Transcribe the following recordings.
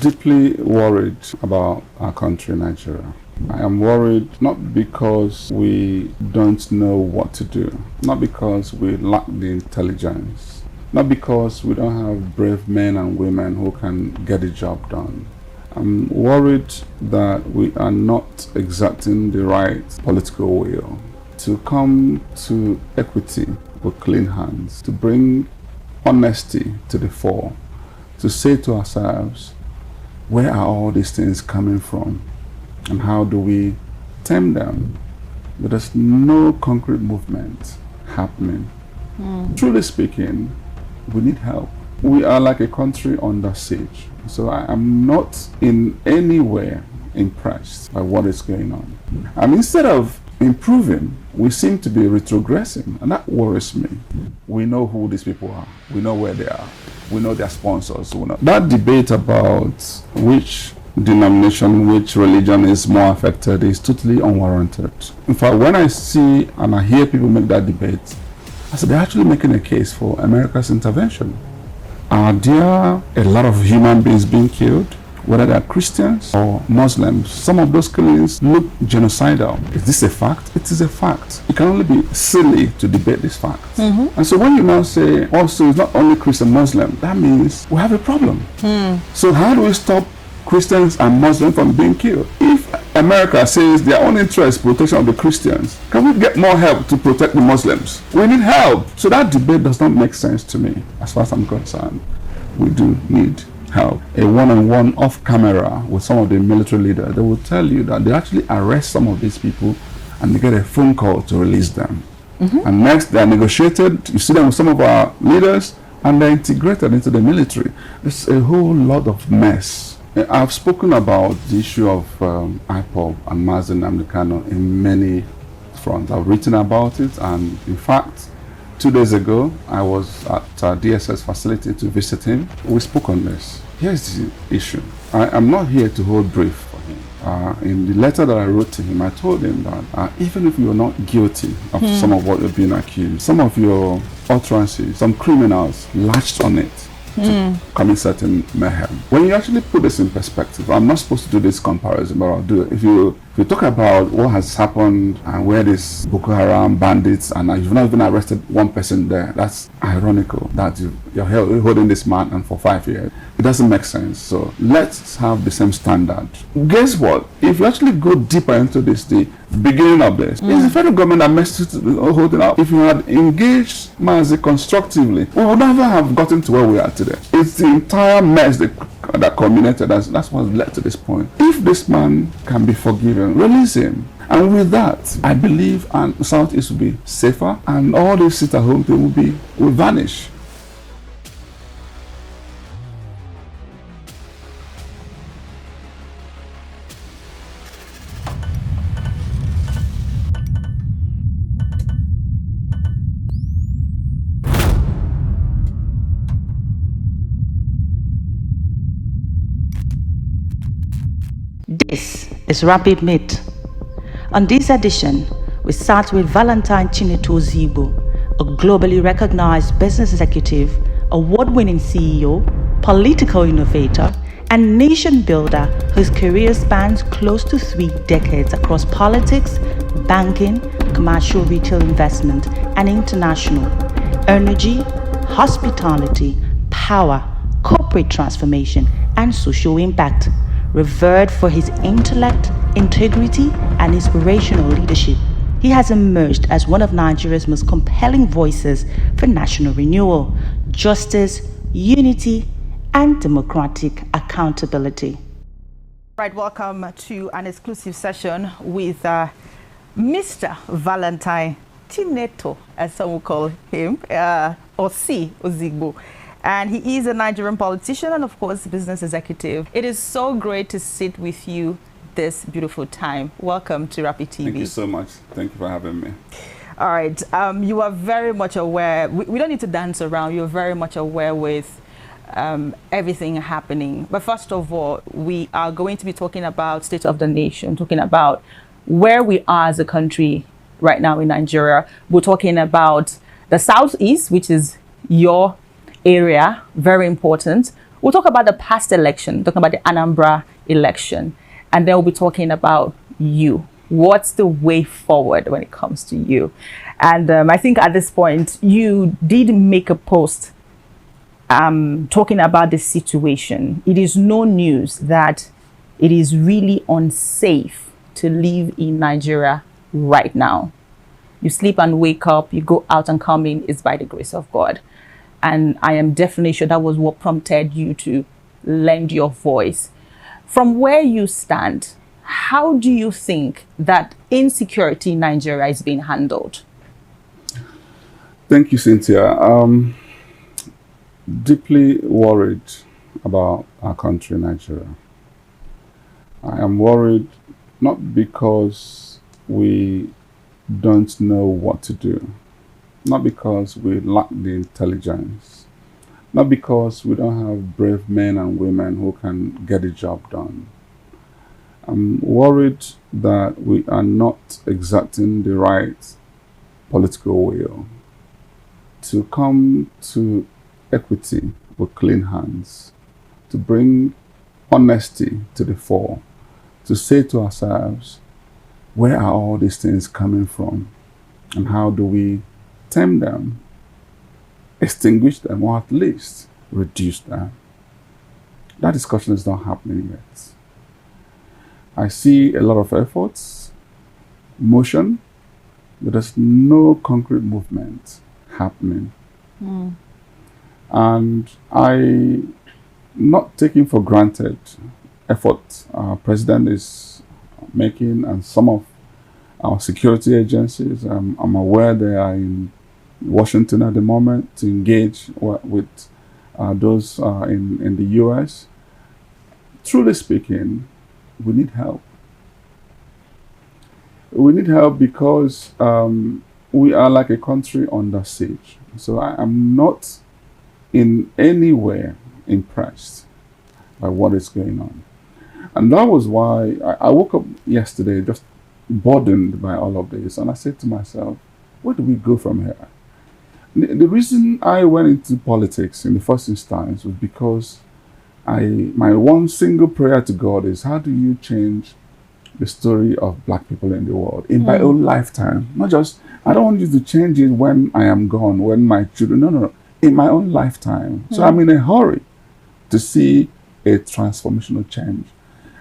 deeply worried about our country, Nigeria. I am worried not because we don't know what to do, not because we lack the intelligence, not because we don't have brave men and women who can get the job done. I'm worried that we are not exerting the right political will to come to equity with clean hands, to bring honesty to the fore, to say to ourselves, where are all these things coming from and how do we tame them? But there's no concrete movement happening. Truly speaking, we need help. We are like a country under siege. So I am not in any way impressed by what is going on. And instead of improving, we seem to be retrogressing, and that worries me. We know who these people are. We know where they are. We know their sponsors. That debate about which denomination, which religion is more affected is totally unwarranted. In fact, when I see and I hear people make that debate, I said they're actually making a case for America's intervention. Are there a lot of human beings being killed, whether they're Christians or Muslims? Some of those killings look genocidal. Is this a fact? It is a fact. It can only be silly to debate this fact. And so when you now say also it's not only Christian Muslim, that means we have a problem. So how do we stop Christians and Muslims from being killed? If America says their own interest protection of the Christians, can we get more help to protect the Muslims? We need help. So that debate does not make sense to me as far as I'm concerned. We do need help. A one-on-one off camera with some of the military leaders, they will tell you that they actually arrest some of these people and they get a phone call to release them. And next they are negotiated. You see them with some of our leaders and they're integrated into the military. It's a whole lot of mess. I've spoken about the issue of IPOB and Mazi Nnamdi Kanu in many fronts. I've written about it, and in fact 2 days ago I was at DSS facility to visit him. We spoke on this. Here's the issue. I am not here to hold brief for him. In the letter that I wrote to him, I told him that even if you're not guilty of some of what you're being accused, some of your utterances, some criminals latched on it to commit certain mayhem. When you actually put this in perspective, I'm not supposed to do this comparison, but I'll do it. If you talk about what has happened and where these Boko Haram bandits, and you've not even arrested one person there, that's ironical that you're holding this man and for 5 years. It doesn't make sense. So let's have the same standard. Guess what? If you actually go deeper into this, the beginning of this, it's the federal government that messed it holding up. If you had engaged Mazi constructively, we would never have gotten to where we are today. It's the entire mess that culminated. That's what led to this point. If this man can be forgiven, release him. And with that, I believe Southeast will be safer, and all these sit-at-home things will vanish. This is Rapid Meet. On this edition, we start with Valentine CHINETO OZIGBO, a globally recognized business executive, award-winning CEO, political innovator, and nation builder whose career spans close to 3 decades across politics, banking, commercial retail investment, and international, energy, hospitality, power, corporate transformation, and social impact. Revered for his intellect, integrity, and inspirational leadership, he has emerged as one of Nigeria's most compelling voices for national renewal, justice, unity, and democratic accountability. Right, welcome to an exclusive session with Mr. Valentine CHINETO, as some will call him, or C. OZIGBO. And he is a Nigerian politician and, of course, business executive. It is so great to sit with you this beautiful time. Welcome to Rapid TV. Thank you so much. Thank you for having me. All right. You are very much aware. We don't need to dance around. You're very much aware with everything happening. But first of all, we are going to be talking about state of the nation, talking about where we are as a country right now in Nigeria. We're talking about the Southeast, which is your area, very important. We'll talk about the past election, talking about the Anambra election, and then we'll be talking about you. What's the way forward when it comes to you? And I think at this point, you did make a post talking about this situation. It is no news that it is really unsafe to live in Nigeria right now. You sleep and wake up, you go out and come in, it's by the grace of God. And I am definitely sure that was what prompted you to lend your voice. From where you stand, how do you think that insecurity in Nigeria is being handled? Thank you, Cynthia. Deeply worried about our country, Nigeria. I am worried not because we don't know what to do, not because we lack the intelligence, not because we don't have brave men and women who can get the job done. I'm worried that we are not exerting the right political will to come to equity with clean hands, to bring honesty to the fore, to say to ourselves, where are all these things coming from? And how do we tame them, extinguish them, or at least reduce them? That discussion is not happening yet. I see a lot of efforts, motion, but there's no concrete movement happening. And I not taking for granted effort our president is making and some of our security agencies. I'm aware they are in Washington at the moment to engage with those in the US. Truly speaking, we need help. We need help because we are like a country under siege. So I am not in any way impressed by what is going on. And that was why I woke up yesterday just burdened by all of this. And I said to myself, where do we go from here? The reason I went into politics in the first instance was because my one single prayer to God is, how do you change the story of black people in the world in my own lifetime? Not just, I don't want you to change it when I am gone, when my children, no, in my own lifetime. So I'm in a hurry to see a transformational change.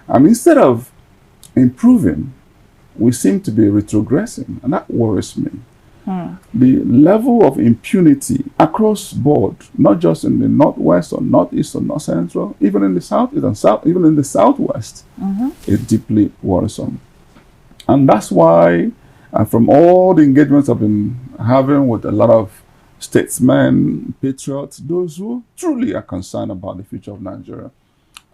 And instead of improving, we seem to be retrogressing, and that worries me. The level of impunity across board, not just in the Northwest or Northeast or North Central, even in the Southeast and even in the Southwest, is deeply worrisome. And that's why, from all the engagements I've been having with a lot of statesmen, patriots, those who truly are concerned about the future of Nigeria,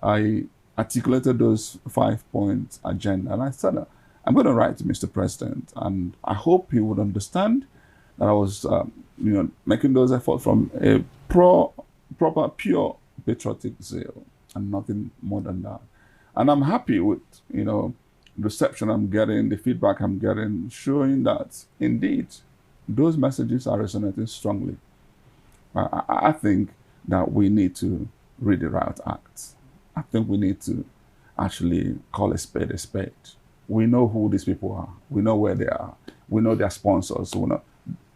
I articulated those 5-point agenda, and I said, I'm going to write to Mr. President, and I hope he would understand that I was, making those efforts from a proper, pure patriotic zeal, and nothing more than that. And I'm happy with, the reception I'm getting, the feedback I'm getting, showing that indeed those messages are resonating strongly. I think that we need to read the riot act. I think we need to actually call a spade a spade. We know who these people are. We know where they are. We know their sponsors. We know.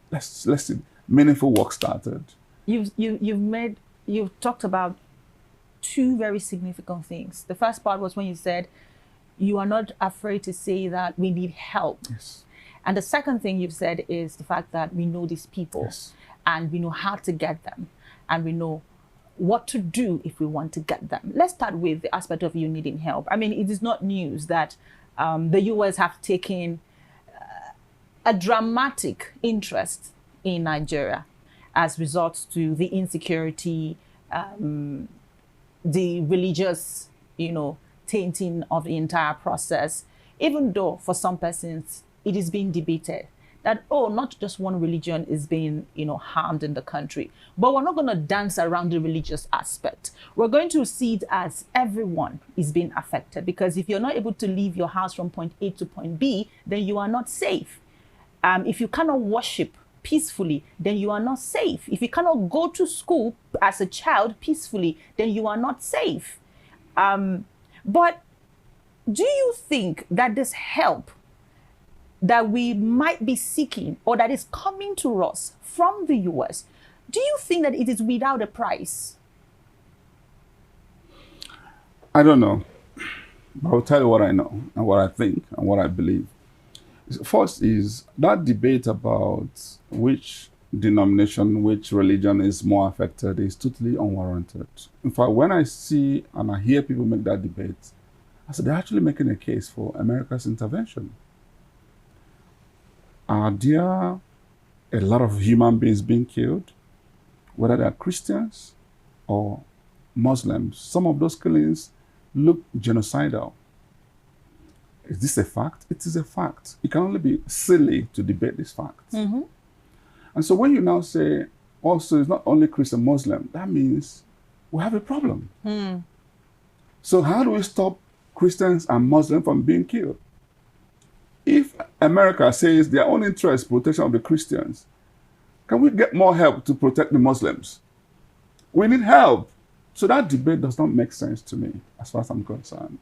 Let's see. Meaningful work started. You've talked about two very significant things. The first part was when you said you are not afraid to say that we need help. Yes. And the second thing you've said is the fact that we know these people, Yes, and we know how to get them, and we know what to do if we want to get them. Let's start with the aspect of you needing help. I mean, it is not news that the US have taken a dramatic interest in Nigeria as results to the insecurity, the religious, tainting of the entire process, even though for some persons it is being debated that, not just one religion is being, harmed in the country. But we're not going to dance around the religious aspect. We're going to see it as everyone is being affected, because if you're not able to leave your house from point A to point B, then you are not safe. If you cannot worship peacefully, then you are not safe. If you cannot go to school as a child peacefully, then you are not safe. But do you think that this help that we might be seeking or that is coming to us from the US, do you think that it is without a price? I don't know. But I'll tell you what I know and what I think and what I believe. First is that debate about which denomination, which religion is more affected is totally unwarranted. In fact, when I see and I hear people make that debate, I said they're actually making a case for America's intervention. Are there a lot of human beings being killed, whether they're Christians or Muslims? Some of those killings look genocidal. Is this a fact? It is a fact. It can only be silly to debate this fact. Mm-hmm. And so when you now say, also, it's not only Christian, Muslim, that means we have a problem. Mm. So how do we stop Christians and Muslims from being killed? If America says their own interest protection of the Christians, can we get more help to protect the Muslims? We need help. So that debate does not make sense to me, as far as I'm concerned.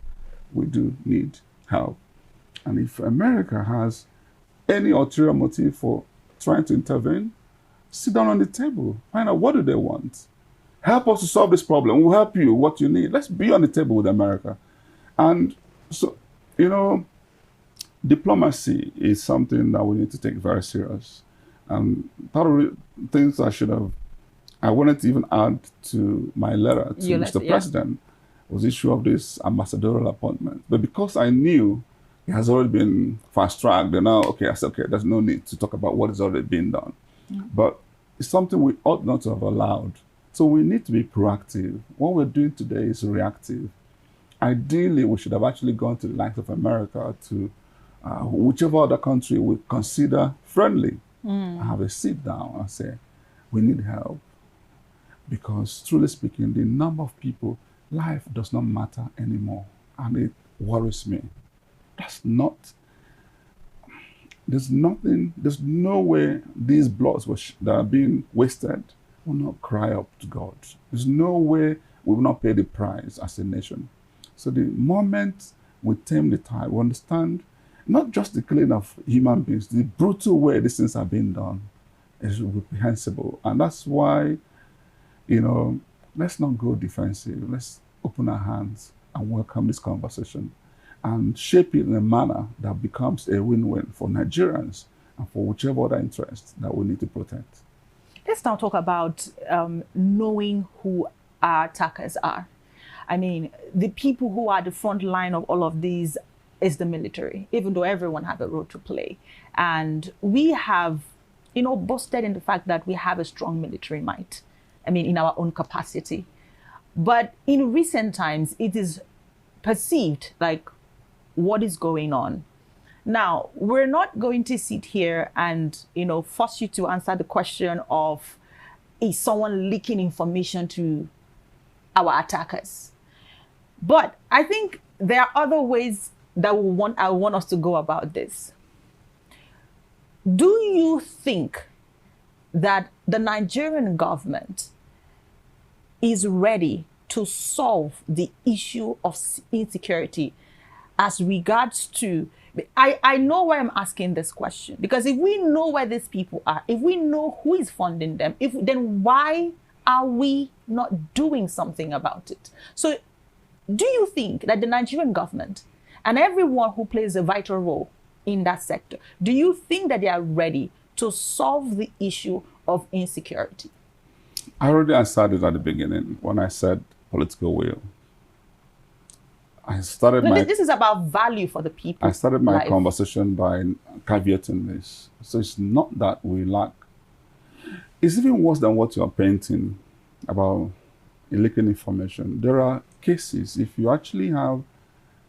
We do need help. And if America has any ulterior motive for trying to intervene, sit down on the table, find out what do they want. Help us to solve this problem. We'll help you what you need. Let's be on the table with America. And so, you know, diplomacy is something that we need to take very serious. And part of the things I wanted to even add to my letter to Mr. President was the issue of this ambassadorial appointment. But because I knew it has already been fast-tracked, and now, okay, I said, okay, there's no need to talk about what has already been done. Mm-hmm. But it's something we ought not to have allowed. So we need to be proactive. What we're doing today is reactive. Ideally, we should have actually gone to the likes of America, to whichever other country we consider friendly, and have a sit down and say, we need help. Because truly speaking, the number of people, life does not matter anymore. And it worries me. There's no way these bloods that are being wasted will not cry up to God. There's no way we will not pay the price as a nation. So the moment we tame the tide, we understand not just the killing of human beings, the brutal way these things are being done is reprehensible. And that's why, you know, let's not go defensive. Let's open our hands and welcome this conversation and shape it in a manner that becomes a win-win for Nigerians and for whichever other interest that we need to protect. Let's now talk about knowing who our attackers are. I mean, the people who are the front line of all of these is the military, even though everyone has a role to play. And we have, you know, boasted in the fact that we have a strong military might, I mean, in our own capacity. But in recent times, it is perceived like what is going on. Now, we're not going to sit here and, you know, force you to answer the question of, is someone leaking information to our attackers? But I think there are other ways that I want us to go about this. Do you think that the Nigerian government is ready to solve the issue of insecurity as regards to, I know why I'm asking this question, because if we know where these people are, if we know who is funding them, then why are we not doing something about it? So do you think that the Nigerian government and everyone who plays a vital role in that sector, do you think that they are ready to solve the issue of insecurity? I already answered it at the beginning when I said political will. This is about value for the people. I started my conversation by caveating this. So it's not that we lack. It's even worse than what you're painting about leaking information. There are cases, if you actually have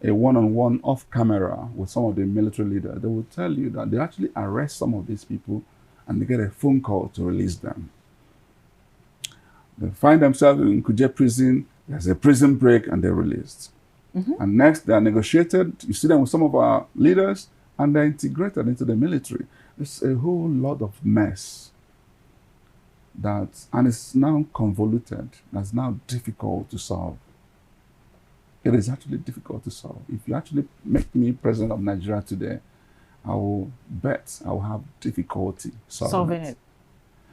a one-on-one off camera with some of the military leaders, they will tell you that they actually arrest some of these people and they get a phone call to release them. They find themselves in Kuje prison, there's a prison break and they're released. Mm-hmm. And next, they're negotiated. You see them with some of our leaders, and they're integrated into the military. It's a whole lot of mess and it's now convoluted. That's now difficult to solve. It is actually difficult to solve. If you actually make me president of Nigeria today, I will bet I will have difficulty solving it.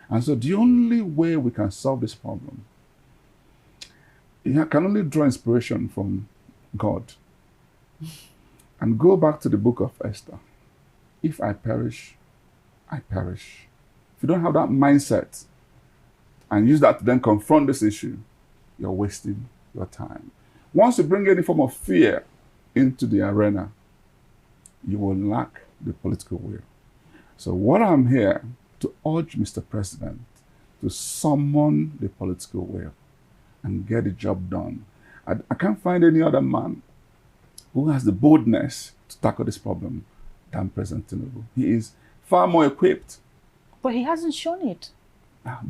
And so the only way we can solve this problem, you can only draw inspiration from God and go back to the book of Esther. If I perish, I perish. If you don't have that mindset and use that to then confront this issue, you're wasting your time. Once you bring any form of fear into the arena, you will lack the political will. So what I'm here to urge Mr. President to summon the political will and get the job done. I can't find any other man who has the boldness to tackle this problem than President Tinubu. He is far more equipped. But he hasn't shown it.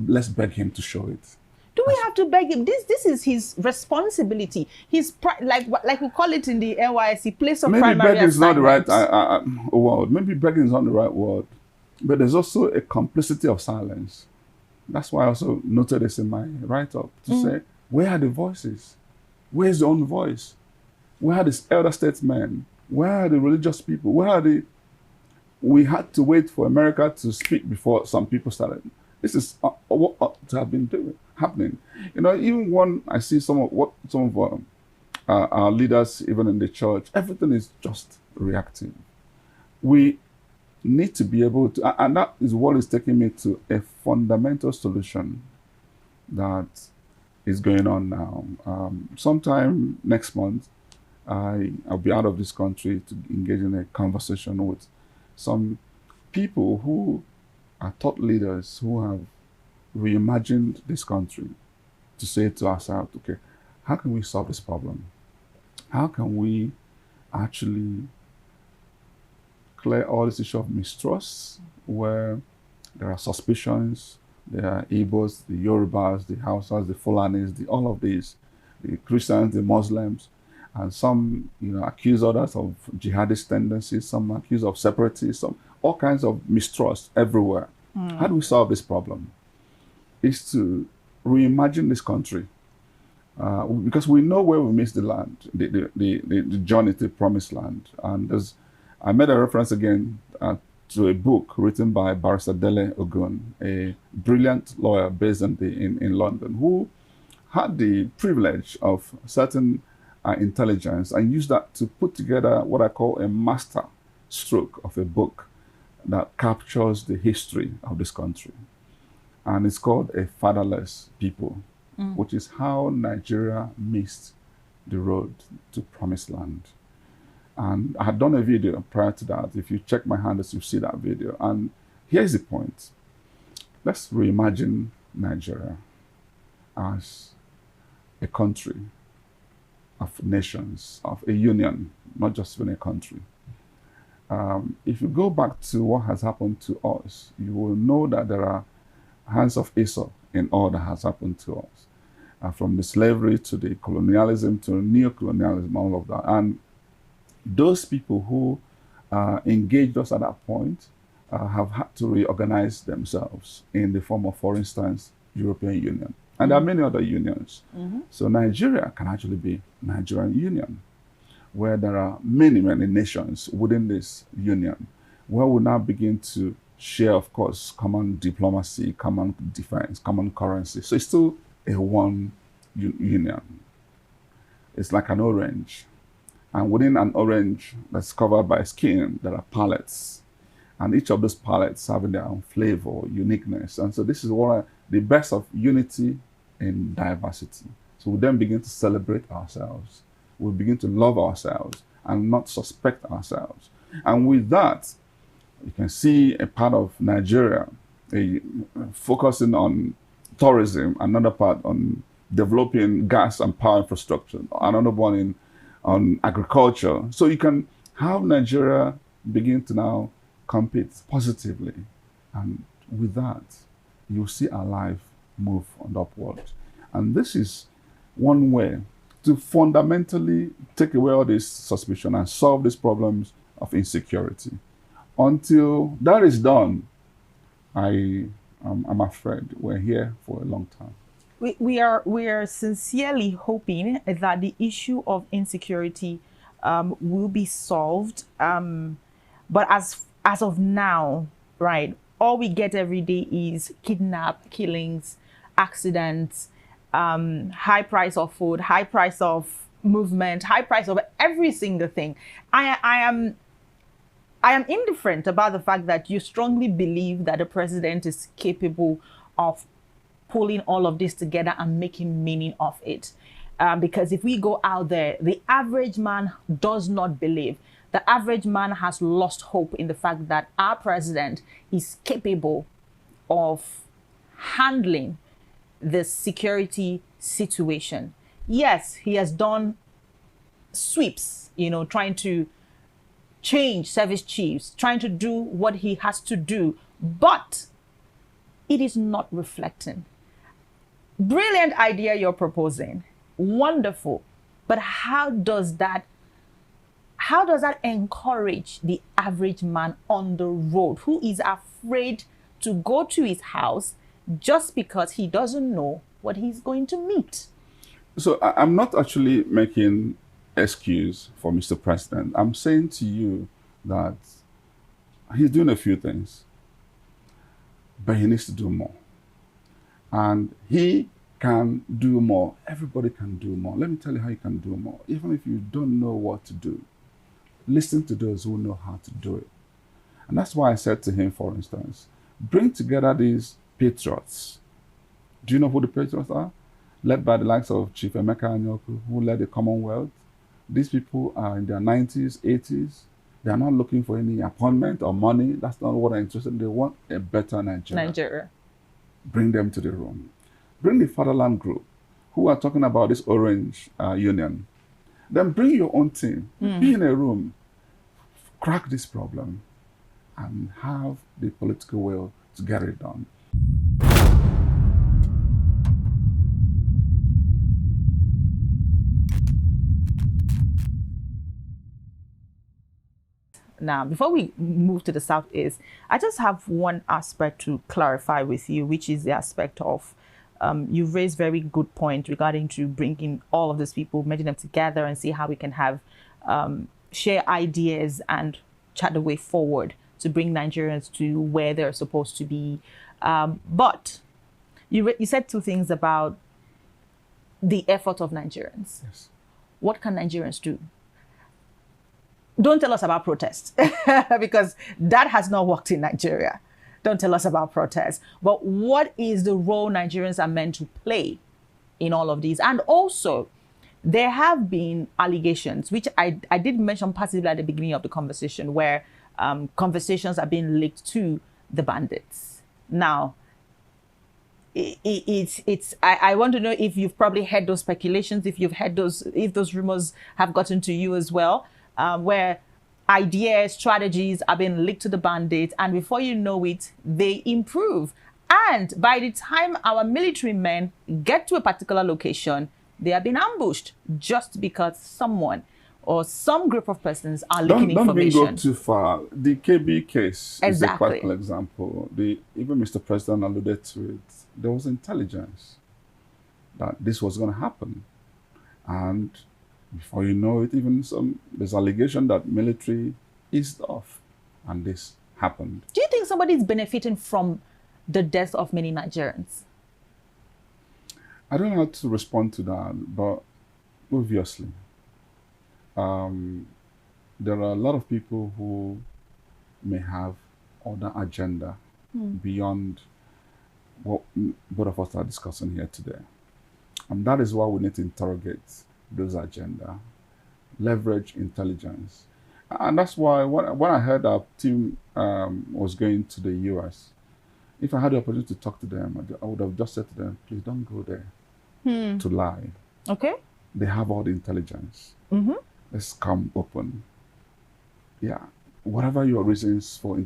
Let's beg him to show it. Do we have to beg him? This is his responsibility. His like we call it in the NYSC, place of primary assignment. Maybe begging is not the right word. Maybe begging is not the right word. But there's also a complicity of silence. That's why I also noted this in my write-up to say, where are the voices? Where is the own voice? Where are the elder statesmen? Where are the religious people? Where are the... We had to wait for America to speak before some people started. This is what ought to have been happening. You know, even when I see some of our leaders, even in the church, everything is just reactive. We need to be able to, and that is what is taking me to a fundamental solution that is going on now. Sometime next month, I'll be out of this country to engage in a conversation with some people who are thought leaders who have reimagined this country to say to ourselves, okay, how can we solve this problem? How can we actually clear all this issue of mistrust where there are suspicions, there are Igbos, the Yorubas, the Hausas, the Fulanis, all of these, the Christians, the Muslims, and some, accuse others of jihadist tendencies, some accuse of separatism, all kinds of mistrust everywhere. How do we solve this problem? Is to reimagine this country. Because we know where we missed the land, the journey to the promised land. And I made a reference again to a book written by Barrister Dele Ogun, a brilliant lawyer based in London, who had the privilege of certain intelligence and used that to put together what I call a master stroke of a book that captures the history of this country. And it's called A Fatherless People, which is how Nigeria missed the road to promised land. And I had done a video prior to that. If you check my handles, you'll see that video. And here's the point. Let's reimagine Nigeria as a country of nations, of a union, not just even a country. If you go back to what has happened to us, you will know that there are hands of Esau in all that has happened to us. From the slavery to the colonialism to neo-colonialism, all of that. And those people who engaged us at that point have had to reorganize themselves in the form of, for instance, European Union. And there are many other unions. So Nigeria can actually be Nigerian Union, where there are many, many nations within this union, where we now begin to share, of course, common diplomacy, common defense, common currency. So it's still a one union. It's like an orange. And within an orange that's covered by skin, there are palettes. And each of those palettes having their own flavor, uniqueness. And so this is the best of unity in diversity. So we then begin to celebrate ourselves. We begin to love ourselves and not suspect ourselves. And with that, you can see a part of Nigeria focusing on tourism, another part on developing gas and power infrastructure, another one on agriculture. So you can have Nigeria begin to now compete positively. And with that, you'll see our life move on upward. And this is one way to fundamentally take away all this suspicion and solve these problems of insecurity. until that is done, I'm afraid we're here for a long time. We are sincerely hoping that the issue of insecurity will be solved. But as of now, right, all we get every day is kidnap, killings, accidents, high price of food, high price of movement, high price of every single thing. I am indifferent about the fact that you strongly believe that the president is capable of pulling all of this together and making meaning of it. Because if we go out there, the average man does not believe. The average man has lost hope in the fact that our president is capable of handling the security situation. Yes, he has done sweeps, trying to change service chiefs, trying to do what he has to do, but it is not reflecting. Brilliant idea you're proposing. Wonderful. But how does that encourage the average man on the road who is afraid to go to his house just because he doesn't know what he's going to meet? So I'm not actually making excuse for Mr. President. I'm saying to you that he's doing a few things, but he needs to do more. And he can do more. Everybody can do more. Let me tell you how you can do more. Even if you don't know what to do, listen to those who know how to do it. And that's why I said to him, for instance, bring together these patriots. Do you know who the patriots are? Led by the likes of Chief Emeka Anyoku, who led the Commonwealth. These people are in their 90s, 80s. They are not looking for any appointment or money. That's not what they're interested in. They want a better Nigeria. Bring them to the room. Bring the Fatherland group, who are talking about this Orange Union. Then bring your own team. Be in a room. Crack this problem and have the political will to get it done. Now, before we move to the Southeast, I just have one aspect to clarify with you, which is the aspect of you've raised very good point regarding to bringing all of these people, merging them together and see how we can have share ideas and chat the way forward to bring Nigerians to where they're supposed to be. But you said two things about the effort of Nigerians. Yes. What can Nigerians do? Don't tell us about protests because that has not worked in Nigeria. Don't tell us about protests. But what is the role Nigerians are meant to play in all of these? And also, there have been allegations, which I did mention passively at the beginning of the conversation, where conversations are being linked to the bandits. Now, I want to know if you've probably heard those speculations, if those rumors have gotten to you as well. Where ideas, strategies are being linked to the bandits, and before you know it, they improve. And by the time our military men get to a particular location, they have been ambushed just because someone or some group of persons are leaking information. Don't go too far. The KB case is a Exactly. quite cool example. Even Mr. President alluded to it. There was intelligence that this was going to happen. And before you know it, there's allegation that military eased off, and this happened. Do you think somebody is benefiting from the death of many Nigerians? I don't know how to respond to that, but obviously, there are a lot of people who may have other agenda beyond what both of us are discussing here today. And that is why we need to interrogate those agenda, leverage intelligence. And that's why when I heard our team was going to the US, if I had the opportunity to talk to them, I would have just said to them, please don't go there to lie. Okay. They have all the intelligence. Let's come open. Yeah. Whatever your reasons for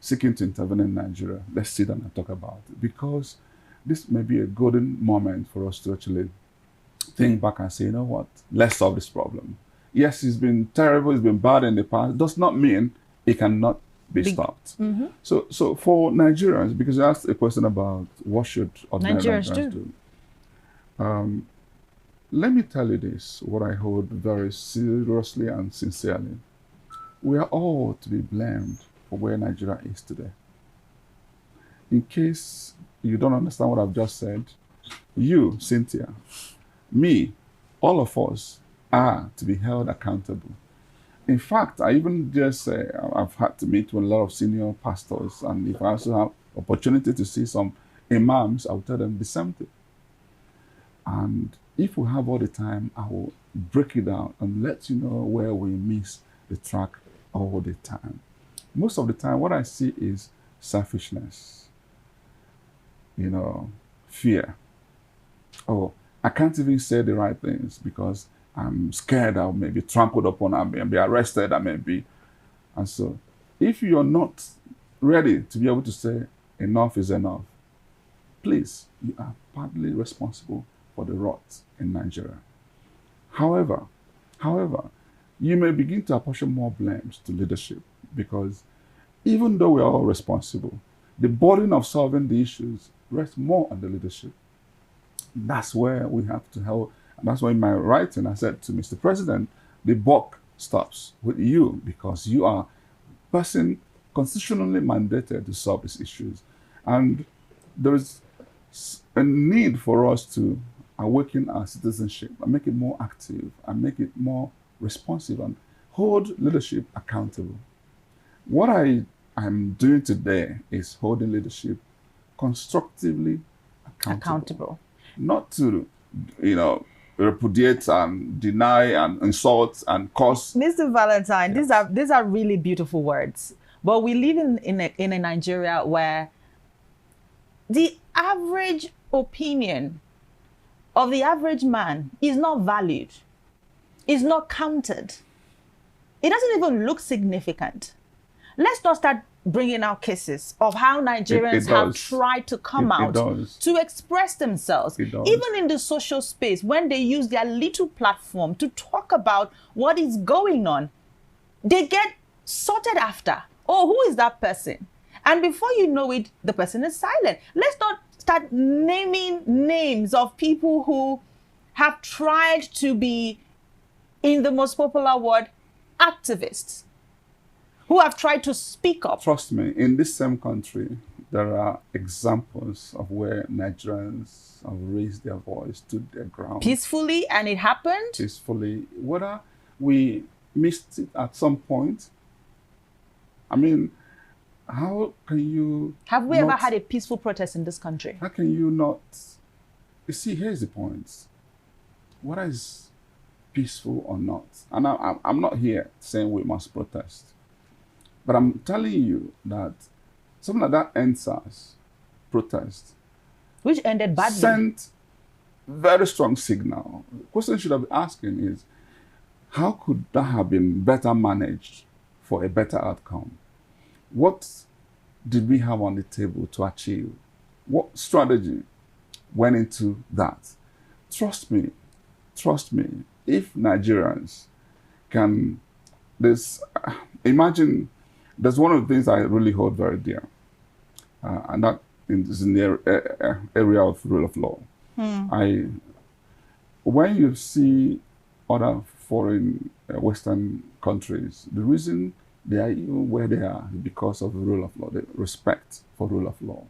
seeking to intervene in Nigeria, let's sit down and talk about it. Because this may be a golden moment for us to actually think back and say, you know what, let's solve this problem. Yes, it's been terrible, it's been bad in the past. It does not mean It cannot be stopped. So for Nigerians, because you asked a question about what should ordinary Nigerians do. Let me tell you this, what I hold very seriously and sincerely. We are all to be blamed for where Nigeria is today. In case you don't understand what I've just said, you, Cynthia, me, all of us are to be held accountable. In fact, I even just say I've had to meet with a lot of senior pastors, and if I also have opportunity to see some imams, I'll tell them the same thing. And if we have all the time, I will break it down and let you know where we miss the track all the time. Most of the time, what I see is selfishness, fear. Oh, I can't even say the right things because I'm scared I'll maybe trampled upon, I may be arrested, I may be. And so, if you're not ready to be able to say enough is enough, please, you are partly responsible for the rot in Nigeria. However, you may begin to apportion more blames to leadership because even though we are all responsible, the burden of solving the issues rests more on the leadership. That's where we have to help. And that's why in my writing, I said to Mr. President, the buck stops with you because you are the person constitutionally mandated to solve these issues. And there is a need for us to awaken our citizenship and make it more active and make it more responsive and hold leadership accountable. What I'm doing today is holding leadership constructively accountable. Not to, repudiate and deny and insult and cause. Mr. Valentine, Yes. these are really beautiful words. But we live in a Nigeria where the average opinion of the average man is not valued, is not counted. It doesn't even look significant. Let's not start bringing out cases of how Nigerians have tried to come out to express themselves, even in the social space, when they use their little platform to talk about what is going on. They get sorted after. Oh, who is that person? And before you know it, the person is silent. Let's not start naming names of people who have tried to be, in the most popular word, activists, who have tried to speak up. Trust me, in this same country, there are examples of where Nigerians have raised their voice, stood their ground. Peacefully, and it happened? Peacefully. Whether we missed it at some point, I mean, how can you... Have we ever had a peaceful protest in this country? How can you not... You see, here's the point. Whether it's peaceful or not, and I'm not here saying we must protest, but I'm telling you that something like that NSAS protest, which ended badly, sent very strong signal. The question you should have been asking is, how could that have been better managed for a better outcome? What did we have on the table to achieve? What strategy went into that? Trust me, if Nigerians can, imagine, there's one of the things I really hold very dear, and that is in the area of rule of law. When you see other foreign Western countries, the reason they are even where they are is because of the rule of law, the respect for rule of law,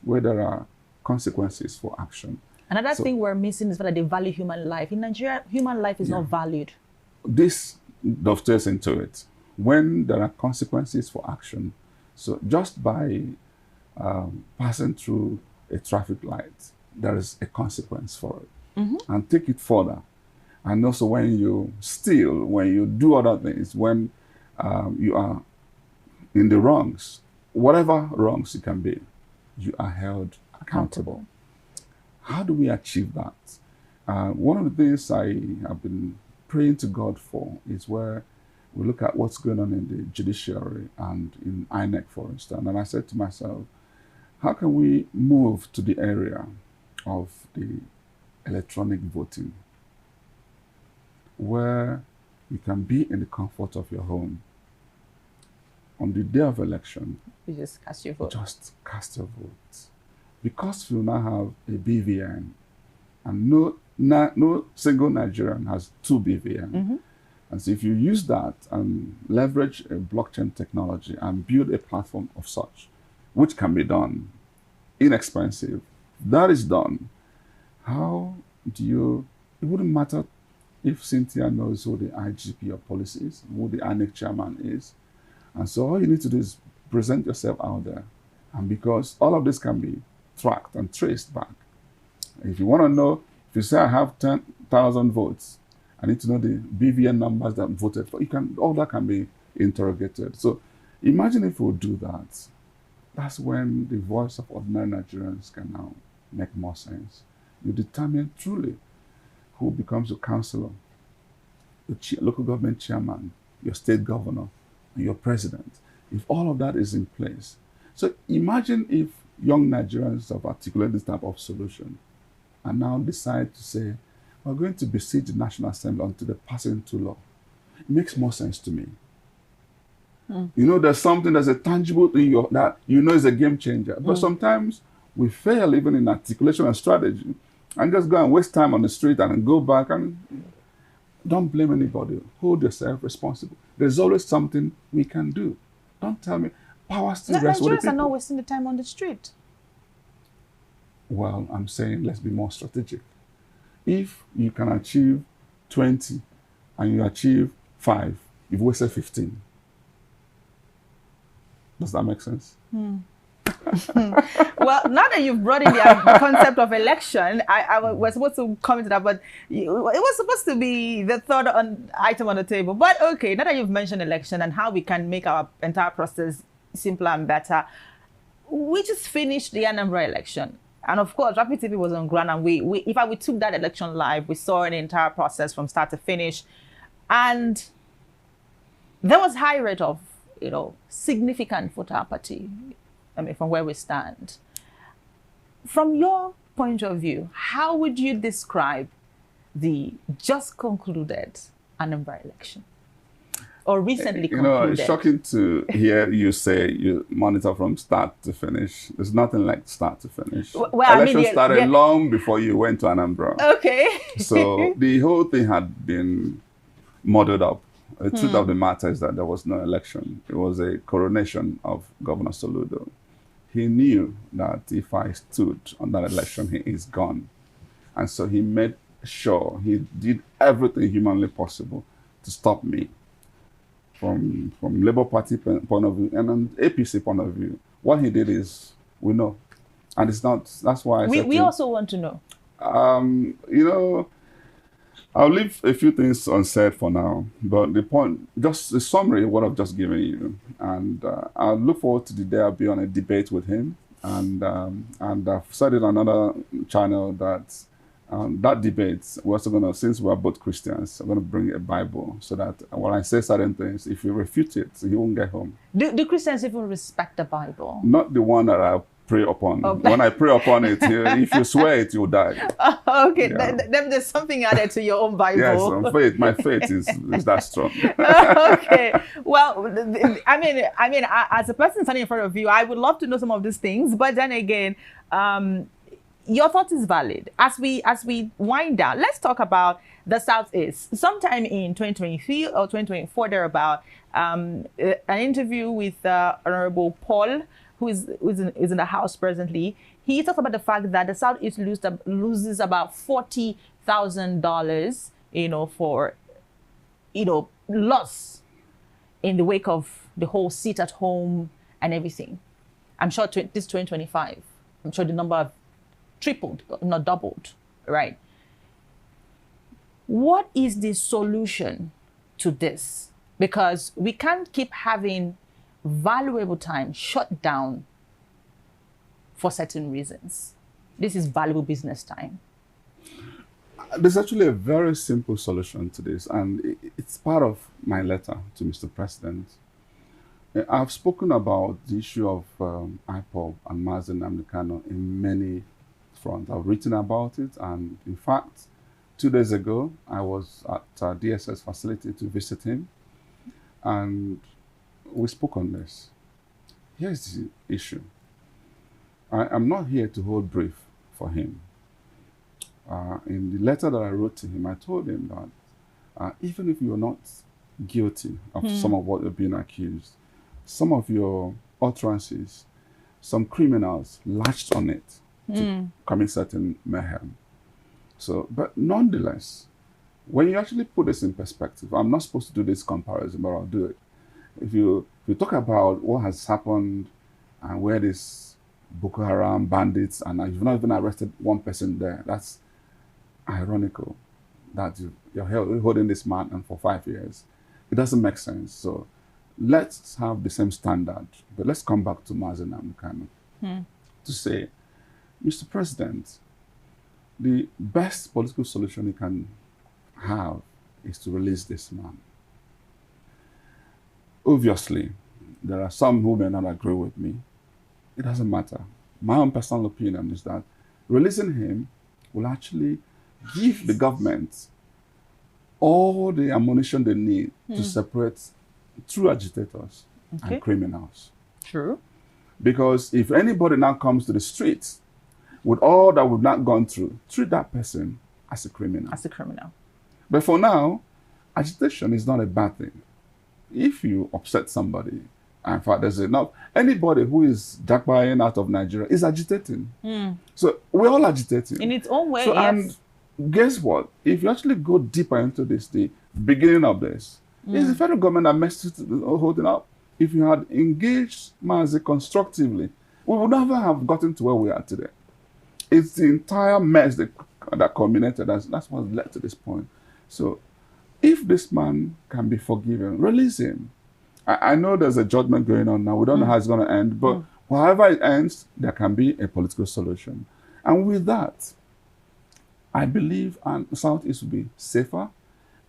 where there are consequences for action. Another thing we're missing is that they value human life. In Nigeria, human life is not valued. This dovetails into it. When there are consequences for action, so just by passing through a traffic light, there is a consequence for it. And take it further. And also when you steal, when you do other things, when you are in the wrongs, whatever wrongs it can be, you are held accountable. How do we achieve that? One of the things I have been praying to God for is where we look at what's going on in the judiciary and in INEC, for instance. And I said to myself, how can we move to the area of the electronic voting, where you can be in the comfort of your home, on the day of election, You just cast your vote. just cast your vote. Because we now have a BVN, and no single Nigerian has two BVN. And so if you use that and leverage a blockchain technology and build a platform of such, which can be done inexpensive, that is done, how do you, it wouldn't matter if Cynthia knows who the IGP of police is, who the INEC chairman is. And so all you need to do is present yourself out there. And because all of this can be tracked and traced back. If you want to know, if you say I have 10,000 votes, I need to know the BVN numbers that voted for. All that can be interrogated. So imagine if we do that. That's when the voice of ordinary Nigerians can now make more sense. You determine truly who becomes your councillor, the local government chairman, your state governor, and your president. If all of that is in place. So imagine if young Nigerians have articulated this type of solution and now decide to say, we're going to besiege the National Assembly until they pass it into law. It makes more sense to me. You know, there's a tangible thing that you know is a game changer. But sometimes we fail even in articulation and strategy and just go and waste time on the street and go back and don't blame anybody. Hold yourself responsible. There's always something we can do. Don't tell me power still rests with the Nigerians people. are not wasting the time on the street. Well, I'm saying let's be more strategic. If you can achieve 20 and you achieve 5, you've wasted 15. Does that make sense? Well, now that you've brought in the concept of election, I was supposed to comment to that, but it was supposed to be the third item on the table. But okay, now that you've mentioned election and how we can make our entire process simpler and better, we just finished the Anambra election. And of course, Rapid TV was on ground, and we took that election live, we saw an entire process from start to finish. And there was high rate of, significant voter apathy, from where we stand. From your point of view, how would you describe the just concluded Anambra election? Or recently concluded? It's shocking to hear you say you monitor from start to finish. There's nothing like start to finish. Well, Election started long before you went to Anambra. Okay. So the whole thing had been muddled up. The truth of the matter is that there was no election. It was a coronation of Governor Soludo. He knew that if I stood on that election, he is gone. And so he made sure he did everything humanly possible to stop me. From Labour Party point of view and an APC point of view, what he did is, we know. And it's not, that's why we also want to know. I'll leave a few things unsaid for now, but the point, just a summary of what I've just given you. And I'll look forward to the day I'll be on a debate with him. And I've said it on another channel that that debate, we're also going to, since we're both Christians, I'm going to bring a Bible so that when I say certain things, if you refute it, he won't get home. Do Christians even respect the Bible? Not the one that I pray upon. Oh, when I pray upon it, if you swear it, you'll die. Okay, Yeah. Then there's something added to your own Bible. Yes, my faith is that strong. Okay, well, I mean, as a person standing in front of you, I would love to know some of these things, but then again, your thought is valid. As we wind down, let's talk about the Southeast. Sometime in 2023 or 2024, thereabout, an interview with Honorable Paul, who is in the House presently. He talks about the fact that the Southeast loses about $40,000, for loss in the wake of the whole sit at home and everything. I'm sure this 2025. I'm sure the number have tripled, not doubled, right? What is the solution to this? Because we can't keep having valuable time shut down for certain reasons. This is valuable business time. There's actually a very simple solution to this, and it's part of my letter to Mr. President. I've spoken about the issue of IPOB and Mazi Nnamdi Kanu in many fronts. I've written about it, and in fact, 2 days ago, I was at DSS facility to visit him, and we spoke on this. Here's the issue. I'm not here to hold brief for him. In the letter that I wrote to him, I told him that even if you're not guilty of some of what you're being accused, some of your utterances, some criminals latched on it to commit certain mayhem. So, but nonetheless, when you actually put this in perspective, I'm not supposed to do this comparison, but I'll do it. If you talk about what has happened and where this Boko Haram bandits, and you've not even arrested one person there, that's ironical that you're holding this man and for 5 years. It doesn't make sense. So let's have the same standard. But let's come back to Mazi Nnamdi Kanu to say, Mr. President, the best political solution you can have is to release this man. Obviously, there are some who may not agree with me. It doesn't matter. My own personal opinion is that releasing him will actually give the government all the ammunition they need to separate true agitators and criminals. True. Because if anybody now comes to the streets with all that we've not gone through, treat that person as a criminal. As a criminal. But for now, agitation is not a bad thing. If you upset somebody, in fact, there's enough, anybody who is jackpotting out of Nigeria is agitating. So we're all agitating. In its own way, so, yes. And guess what? If you actually go deeper into this, the beginning of this, it's the federal government that messed it holding up. If you had engaged Mazi constructively, we would never have gotten to where we are today. It's the entire mess that culminated. That's what led to this point. So if this man can be forgiven, release him. I know there's a judgment going on now. We don't know how it's going to end, but however it ends, there can be a political solution. And with that, I believe Southeast will be safer,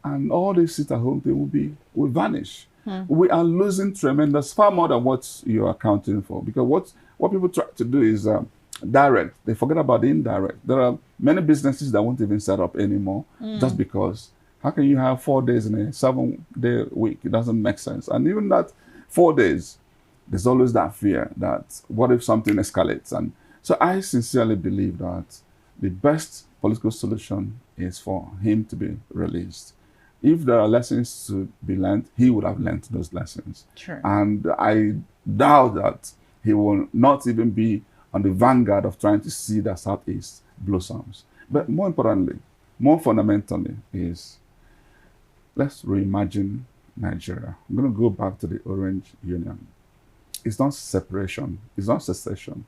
and all this sit-at-home thing will vanish. We are losing tremendous, far more than what you are accounting for, because what people try to do is direct. They forget about the indirect. There are many businesses that won't even set up anymore just because. How can you have 4 days in a 7-day week? It doesn't make sense. And even that 4 days, there's always that fear that what if something escalates? And so I sincerely believe that the best political solution is for him to be released. If there are lessons to be learned, he would have learned those lessons. Sure. And I doubt that he will not even be on the vanguard of trying to see the Southeast blossoms. But more importantly, more fundamentally is, let's reimagine Nigeria. I'm going to go back to the Orange Union. It's not separation. It's not secession.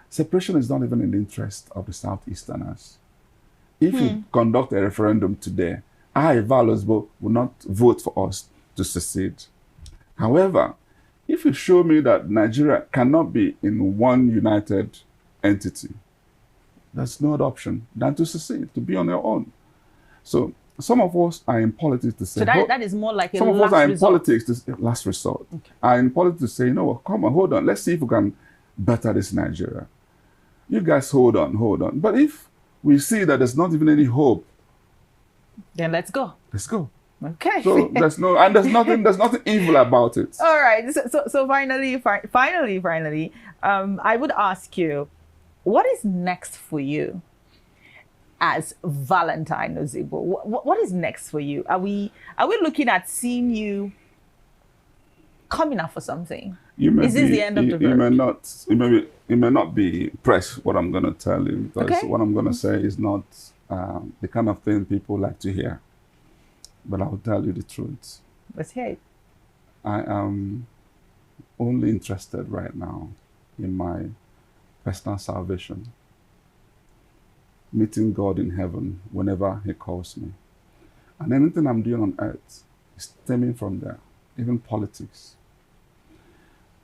Separation is not even in the interest of the Southeasterners. If you conduct a referendum today, I, VALENTINE, will not vote for us to secede. However, if you show me that Nigeria cannot be in one united entity, there's no other option than to secede, to be on your own. So some of us are in politics to say... So that is more like a some last of us are in resort. politics to say, last resort. Okay. Are in politics to say, you know what, come on, hold on. Let's see if we can better this Nigeria. You guys hold on, hold on. But if we see that there's not even any hope, then let's go. Let's go. Okay. So there's nothing evil about it. All right. So finally, I would ask you, what is next for you as Valentine OZIGBO? What is next for you? Are we looking at seeing you coming up for something? Is this the end of the road? It may not be press what I'm going to tell you, because what I'm going to say is not the kind of thing people like to hear. But I will tell you the truth. Let's hear it. I am only interested right now in my personal salvation, meeting God in heaven whenever He calls me. And anything I'm doing on earth is stemming from there, even politics.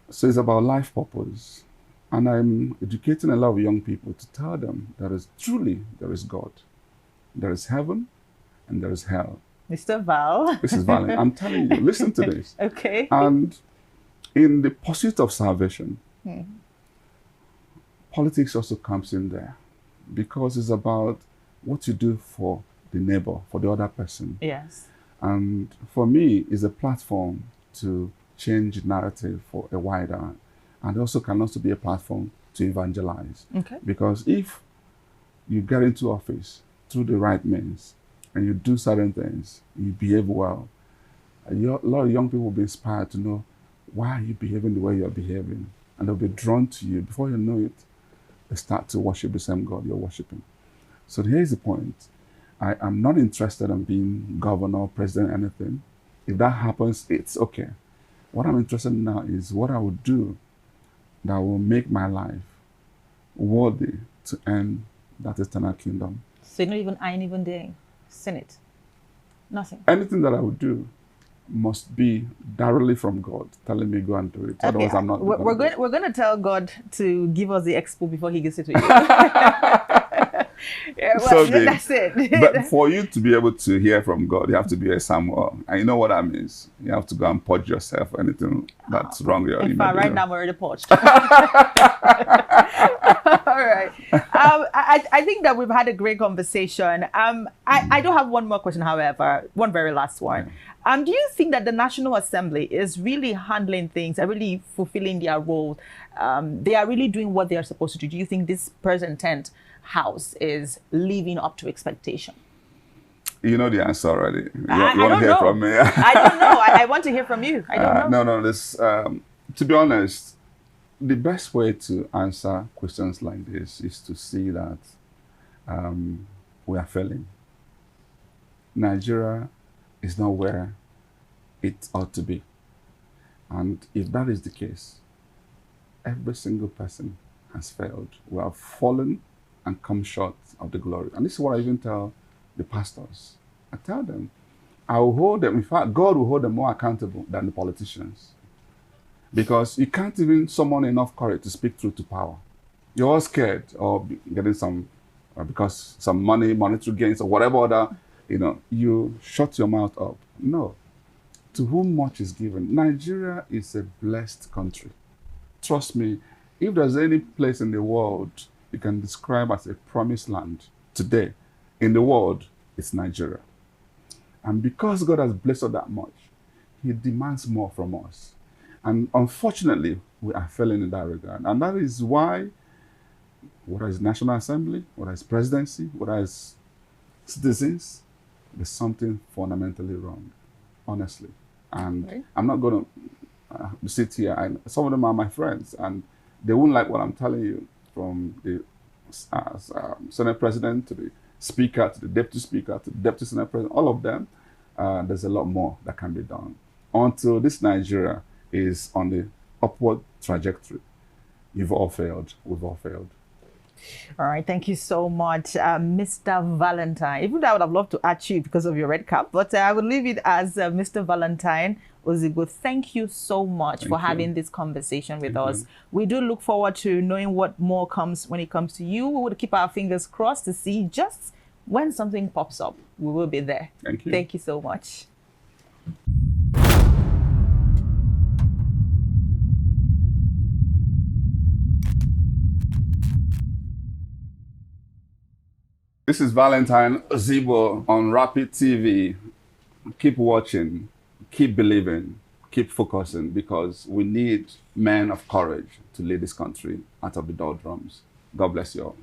So it's about life purpose. And I'm educating a lot of young people to tell them there is God. There is heaven and there is hell. Mr. Val. This is Val. I'm telling you, listen to this. Okay. And in the pursuit of salvation, politics also comes in there, because it's about what you do for the neighbor, for the other person. Yes. And for me, it's a platform to change narrative for a wider, and also can also be a platform to evangelize. Okay. Because if you get into office through the right means and you do certain things, you behave well, a lot of young people will be inspired to know why are you behaving the way you're behaving, and they'll be drawn to you. Before you know it, they start to worship the same God you're worshiping. So here's the point. I am not interested in being governor, president, anything. If that happens, it's okay. What I'm interested in now is what I will do that will make my life worthy to earn that eternal kingdom. So you're not even eyeing even the Senate? Nothing? Anything that I would do must be directly from God, telling me go and do it. Okay. Otherwise, I'm not. We're going to tell God to give us the expo before he gives it to you. Yeah, well, so that's it. But for you to be able to hear from God, you have to be a Samuel. And you know what that means? You have to go and purge yourself for anything that's wrong with you. In fact, right now I'm already purged. All right. I think that we've had a great conversation. I do have one more question, however, one very last one. Do you think that the National Assembly is really handling things, are really fulfilling their role? They are really doing what they are supposed to do? Do you think this present tent house is living up to expectation? You know the answer already. You want to hear from me? I don't know. I want to hear from you. I don't know. No. This, to be honest, the best way to answer questions like this is to see that we are failing. Nigeria is not where it ought to be. And if that is the case, every single person has failed. We have fallen and come short of the glory. And this is what I even tell the pastors. I tell them, I will hold them, in fact, God will hold them more accountable than the politicians. Because you can't even summon enough courage to speak truth to power. You're all scared of getting some, because some monetary gains or whatever other, you shut your mouth up. No. To whom much is given. Nigeria is a blessed country. Trust me, if there's any place in the world you can describe as a promised land today in the world, it's Nigeria. And because God has blessed us that much, he demands more from us. And unfortunately, we are failing in that regard. And that is why, whether it's National Assembly, whether it's presidency, whether it's citizens, there's something fundamentally wrong, honestly. And right. I'm not going to sit here. Some of them are my friends, and they won't like what I'm telling you, from the Senate President to the Speaker, to the Deputy Speaker, to the Deputy Senate President, all of them. There's a lot more that can be done. Until this Nigeria is on the upward trajectory, you've all failed. We've all failed. All right, thank you so much, Mr. Valentine. Even though I would have loved to add you because of your red cap, but I will leave it as Mr. Valentine OZIGBO. Thank you so much for having this conversation with us. We do look forward to knowing what more comes when it comes to you. We will keep our fingers crossed to see just when something pops up. We will be there. Thank you. Thank you so much. This is Valentine OZIGBO on Rapid TV. Keep watching, keep believing, keep focusing, because we need men of courage to lead this country out of the doldrums. God bless you all.